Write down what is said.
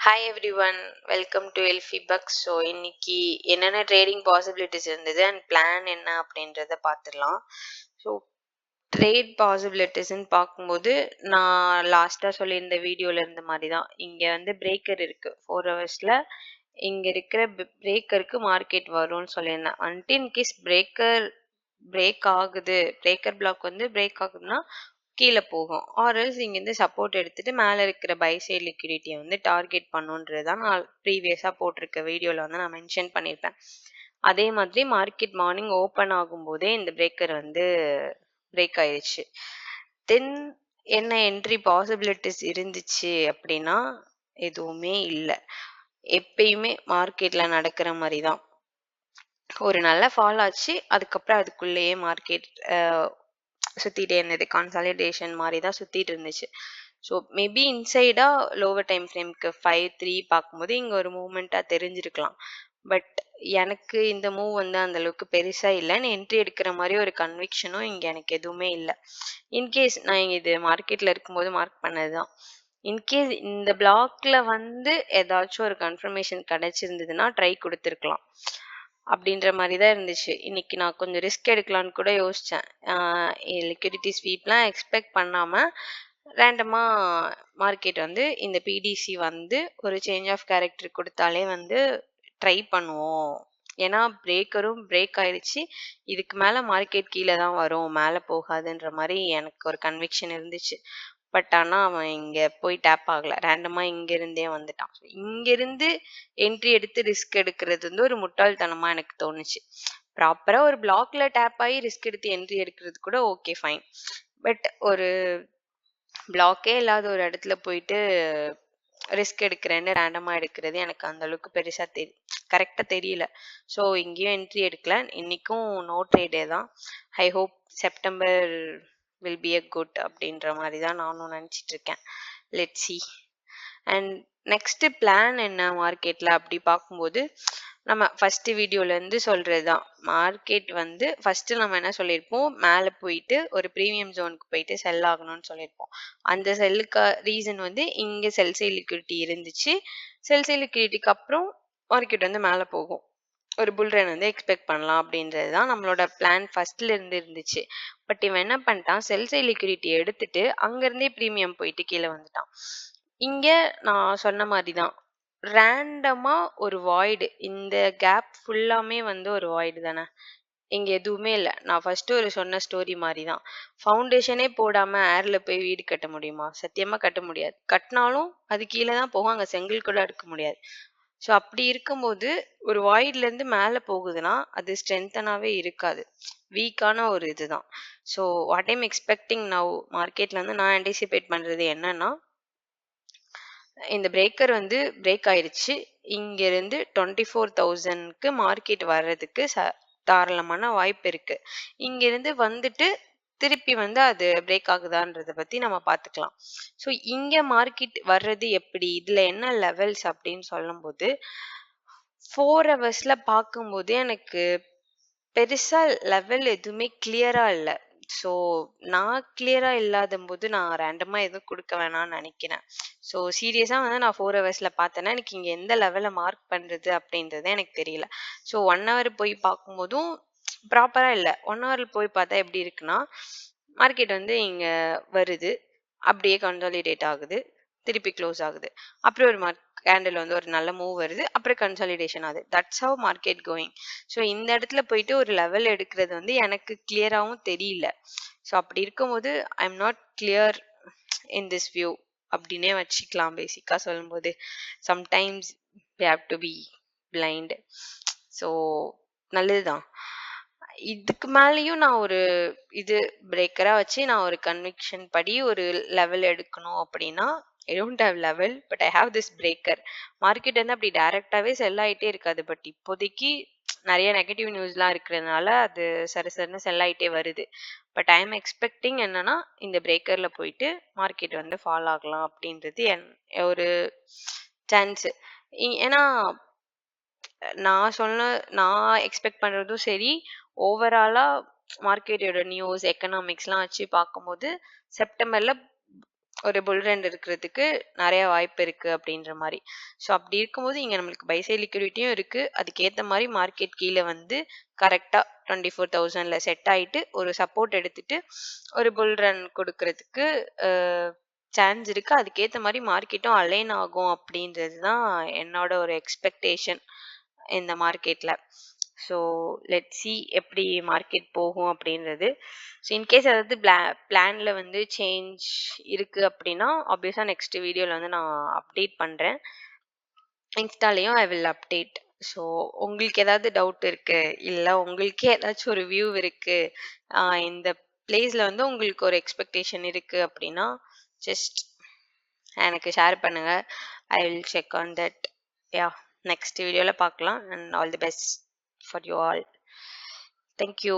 Hi everyone, welcome to எல்ஃபி பக்ஸ். So இன்னைக்கு என்னென்ன ட்ரேடிங் பாசிபிலிட்டிஸ் இருந்தது அண்ட் பிளான் என்ன அப்படின்றத பார்த்துடலாம். ஸோ ட்ரேட் பாசிபிலிட்டிஸ்ன்னு பார்க்கும்போது நான் லாஸ்ட்டாக சொல்லியிருந்த வீடியோவில் இருந்த மாதிரி தான். இங்கே வந்து பிரேக்கர் இருக்குது 4 ஹவர்ஸில். இங்கே இருக்கிற பிரேக்கருக்கு மார்க்கெட் வரும்னு சொல்லியிருந்தேன். வந்துட்டு இன்கேஸ் பிரேக் ஆகுது, பிரேக்கர் பிளாக் வந்து பிரேக் ஆகுதுன்னா கீழே போகும். ஆர்எல்ஸ் இங்கேருந்து சப்போர்ட் எடுத்துட்டு மேலே இருக்கிற பை சைட் லிக்விடிட்டியை வந்து டார்கெட் பண்ணுன்றது தான் நான் ப்ரீவியஸாக போட்டிருக்க வீடியோவில் வந்து நான் மென்ஷன் பண்ணியிருப்பேன். அதே மாதிரி மார்க்கெட் மார்னிங் ஓப்பன் ஆகும்போதே இந்த பிரேக்கர் வந்து பிரேக் ஆயிடுச்சு. தென் என்ன என்ட்ரி பாசிபிலிட்டிஸ் இருந்துச்சு அப்படின்னா எதுவுமே இல்லை. எப்பயுமே மார்க்கெட்ல நடக்கிற மாதிரி தான். ஒரு நல்ல ஃபால் ஆச்சு, அதுக்கப்புறம் அதுக்குள்ளேயே மார்க்கெட் சுத்திட்டே இருந்தது. கன்சாலிடேஷன் மாதிரி தான் சுத்திட்டு இருந்துச்சு. ஸோ மேபி இன்சைடா லோவர் டைம் ஃப்ரேம்க்கு 5-3 பார்க்கும்போது இங்கே ஒரு மூவ்மெண்ட்டாக தெரிஞ்சிருக்கலாம். பட் எனக்கு இந்த மூவ் வந்து அந்த அளவுக்கு பெருசாக இல்லைன்னு என்ட்ரி எடுக்கிற மாதிரி ஒரு கன்விக்ஷனும் இங்கே எனக்கு எதுவுமே இல்லை. இன்கேஸ் நான் இங்கே இது மார்க்கெட்டில் இருக்கும்போது மார்க் பண்ணது தான். இன்கேஸ் இந்த பிளாக்ல வந்து ஏதாச்சும் ஒரு கன்ஃபர்மேஷன் கிடைச்சிருந்ததுன்னா ட்ரை கொடுத்துருக்கலாம் அப்படின்ற மாதிரி தான் இருந்துச்சு. இன்னைக்கு நான் கொஞ்சம் ரிஸ்க் எடுக்கலான்னு கூட யோசித்தேன். லிக்விடிட்டி ஸ்வீப்லாம் எக்ஸ்பெக்ட் பண்ணாமல் ரேண்டமாக மார்க்கெட் வந்து இந்த பிடிசி வந்து ஒரு சேஞ்ச் ஆஃப் கேரக்டர் கொடுத்தாலே வந்து ட்ரை பண்ணுவோம். ஏன்னா பிரேக்கரும் பிரேக் ஆயிடுச்சு, இதுக்கு மேலே மார்க்கெட் கீழே தான் வரும், மேலே போகாதுன்ற மாதிரி எனக்கு ஒரு கன்விக்ஷன் இருந்துச்சு. பட் ஆனால் அவன் இங்கே போய் டேப் ஆகலை, ரேண்டமாக இங்கேருந்தே வந்துட்டான். இங்கேருந்து என்ட்ரி எடுத்து ரிஸ்க் எடுக்கிறது வந்து ஒரு முட்டாள்தனமாக எனக்கு தோணுச்சு. ப்ராப்பராக ஒரு பிளாக்ல டேப் ஆகி ரிஸ்க் எடுத்து என்ட்ரி எடுக்கிறது கூட ஓகே ஃபைன். பட் ஒரு பிளாக்கே இல்லாத ஒரு இடத்துல போயிட்டு ரிஸ்க் எடுக்கிறேன்னு ரேண்டமாக எடுக்கிறது எனக்கு அந்த அளவுக்கு பெருசாக கரெக்டாக தெரியல. ஸோ இங்கேயும் என்ட்ரி எடுக்கல. இன்னைக்கும் நோ ட்ரேடே தான். I hope September will be a good அப்படின்ற மாதிரி தான் நானும் நினச்சிட்டு இருக்கேன். Let's see. And next plan என்ன மார்க்கெட்டில் அப்படி பார்க்கும்போது நம்ம ஃபர்ஸ்ட் வீடியோலேருந்து சொல்கிறது தான். மார்க்கெட் வந்து ஃபர்ஸ்ட் நம்ம என்ன சொல்லியிருப்போம், மேலே போயிட்டு ஒரு ப்ரீமியம் ஜோனுக்கு போயிட்டு செல் ஆகணும்னு சொல்லியிருப்போம். அந்த செல்லுக்கு ரீசன் வந்து இங்கே செல் சைட் லிக்விடிட்டி இருந்துச்சு. செல் சைட் லிக்விடிட்டிக்கு அப்புறம் மார்க்கெட் வந்து மேலே போகும், ஒரு புல் ரன் வந்து எக்ஸ்பெக்ட் பண்ணலாம் அப்படின்றது தான் நம்மளோட பிளான் ஃபர்ஸ்ட்ல இருந்து இருந்துச்சு. பட் இவன் என்ன பண்ணிட்டான், செல் சைட் லிக்விடிட்டி எடுத்துட்டு அங்கேருந்தே ப்ரீமியம் போயிட்டு கீழே வந்துட்டான். இங்கே நான் சொன்ன மாதிரி தான், ரேண்டமா ஒரு வாய்டு, இந்த கேப் ஃபுல்லாமே வந்து ஒரு வாய்டு தானே, இங்க எதுவுமே இல்லை. நான் ஃபர்ஸ்ட் ஒரு சொன்ன ஸ்டோரி மாதிரி தான். ஃபவுண்டேஷனே போடாம ஏர்ல போய் வீடு கட்ட முடியுமா? சத்தியமா கட்ட முடியாது. கட்டினாலும் அது கீழே தான் போகும், அங்க செங்கல் கூட எடுக்க முடியாது. ஸோ அப்படி இருக்கும்போது ஒரு வாய்ட்ல இருந்து மேலே போகுதுன்னா அது ஸ்ட்ரென்த்தனாவே இருக்காது, வீக்கான ஒரு இதுதான். So what I'm expecting now, மார்க்கெட்ல வந்து நான் ஆன்டிசிபேட் பண்றது என்னன்னா, இந்த பிரேக்கர் வந்து பிரேக் ஆயிருச்சு. இங்கிருந்து 24,000க்கு மார்க்கெட் வர்றதுக்கு தாராளமான வாய்ப்பு இருக்கு. இங்கிருந்து வந்துட்டு திருப்பி வந்து அது பிரேக் ஆகுதான்றத பத்தி நம்ம பார்த்துக்கலாம். ஸோ இங்க மார்க்கெட் வர்றது எப்படி, இதுல என்ன லெவல்ஸ் அப்படின்னு சொல்லும்போது 4 ஹவர்ஸ்ல பார்க்கும்போது எனக்கு பெருசா லெவல் எதுவுமே கிளியரா இல்லை. ஸோ நான் கிளியரா இல்லாத போது நான் ரேண்டமா எதுவும் கொடுக்க வேணாம்னு நினைக்கிறேன். ஸோ சீரியஸா வந்து நான் 4 ஹவர்ஸ்ல பார்த்தேன்னா எனக்கு இங்க எந்த லெவலை மார்க் பண்றது அப்படின்றது எனக்கு தெரியல. ஸோ 1 ஹவர் போய் பார்க்கும்போதும் ப்ராப்பரா இல்லை. 1 ஹவர்ல போய் பார்த்தா எப்படி இருக்குன்னா, மார்க்கெட் வந்து இங்க வருது, அப்படியே கன்சாலிடேட் ஆகுது, திருப்பி க்ளோஸ் ஆகுது, அப்புறம் ஒரு கேண்டில் வந்து ஒரு நல்ல மூவ் வருது, அப்புறம் கன்சாலிடேஷன் ஆகுது. That's how market going. So இந்த இடத்துல போயிட்டு ஒரு லெவல் எடுக்கிறது வந்து எனக்கு கிளியராகவும் தெரியல. ஸோ அப்படி இருக்கும்போது I am not clear in this view அப்படின்னே வச்சுக்கலாம். பேசிக்காக சொல்லும்போது sometimes we have to be blind. So நல்லதுதான். இதுக்கு மேலேயும் நான் ஒரு இது பிரேக்கரா வச்சு நான் ஒரு கன்விக்ஷன் படி ஒரு லெவல் எடுக்கணும் அப்படின்னா, I don't have level but I have this breaker. Market வந்து அப்படி டைரக்டாவே செல் ஆயிட்டே இருக்காது. பட் இப்போதைக்கு நிறைய நெகட்டிவ் நியூஸ்லாம் இருக்கிறதுனால அது சரசரன்னு செல் ஆயிட்டே வருது. பட் ஐ எம் எக்ஸ்பெக்டிங் என்னன்னா, இந்த பிரேக்கர்ல போயிட்டு மார்க்கெட் வந்து ஃபால் ஆகலாம் அப்படின்றது ஒரு சான்ஸ். ஏன்னா நான் எக்ஸ்பெக்ட் பண்றதும் சரி, ஓவராலா மார்க்கெட்டோட நியூஸ் எக்கனாமிக்ஸ்லாம் வச்சு பார்க்கும்போது செப்டம்பர்ல ஒரு புல் ரன் இருக்கிறதுக்கு நெறைய வாய்ப்பு இருக்கு அப்படின்ற மாரி. ஸோ அப்படி இருக்கும்போது இங்க நம்மளுக்கு பை சைட் லிக்விடிட்டியும் இருக்கு. அதுக்கேத்த மாரி மார்க்கெட் கீழ வந்து கரெக்ட்டா 24,000ல செட் ஆயிட்டு ஒரு சப்போர்ட் எடுத்துட்டு ஒரு புல் ரன் குடுக்குறதுக்கு அ சான்ஸ் இருக்கு. அதுக்கேத்த மாரி மார்க்கெட்டும் அலைன் ஆகும் அப்படின்றது தான் என்னோட ஒரு எக்ஸ்பெக்டேஷன் இந்த மார்க்கெட்ல. ஸோ லெட்ஸ் சி எப்படி மார்க்கெட் போகும் அப்படின்றது. ஸோ இன்கேஸ் ஏதாவது பிளான்ல வந்து சேஞ்ச் இருக்கு அப்படின்னா ஆப்வியஸா நெக்ஸ்ட் வீடியோல வந்து நான் அப்டேட் பண்றேன். இன்ஸ்டாலயும் ஐ வில் அப்டேட். ஸோ உங்களுக்கு ஏதாவது டவுட் இருக்கு, இல்ல உங்களுக்கே ஏதாச்சும் ஒரு வியூ இருக்கு, இந்த பிளேஸ்ல வந்து உங்களுக்கு ஒரு எக்ஸ்பெக்டேஷன் இருக்கு அப்படின்னா ஜஸ்ட் எனக்கு ஷேர் பண்ணுங்க. I will check on that. Yeah, next வீடியோல பார்க்கலாம். And all the best for you all. Thank you.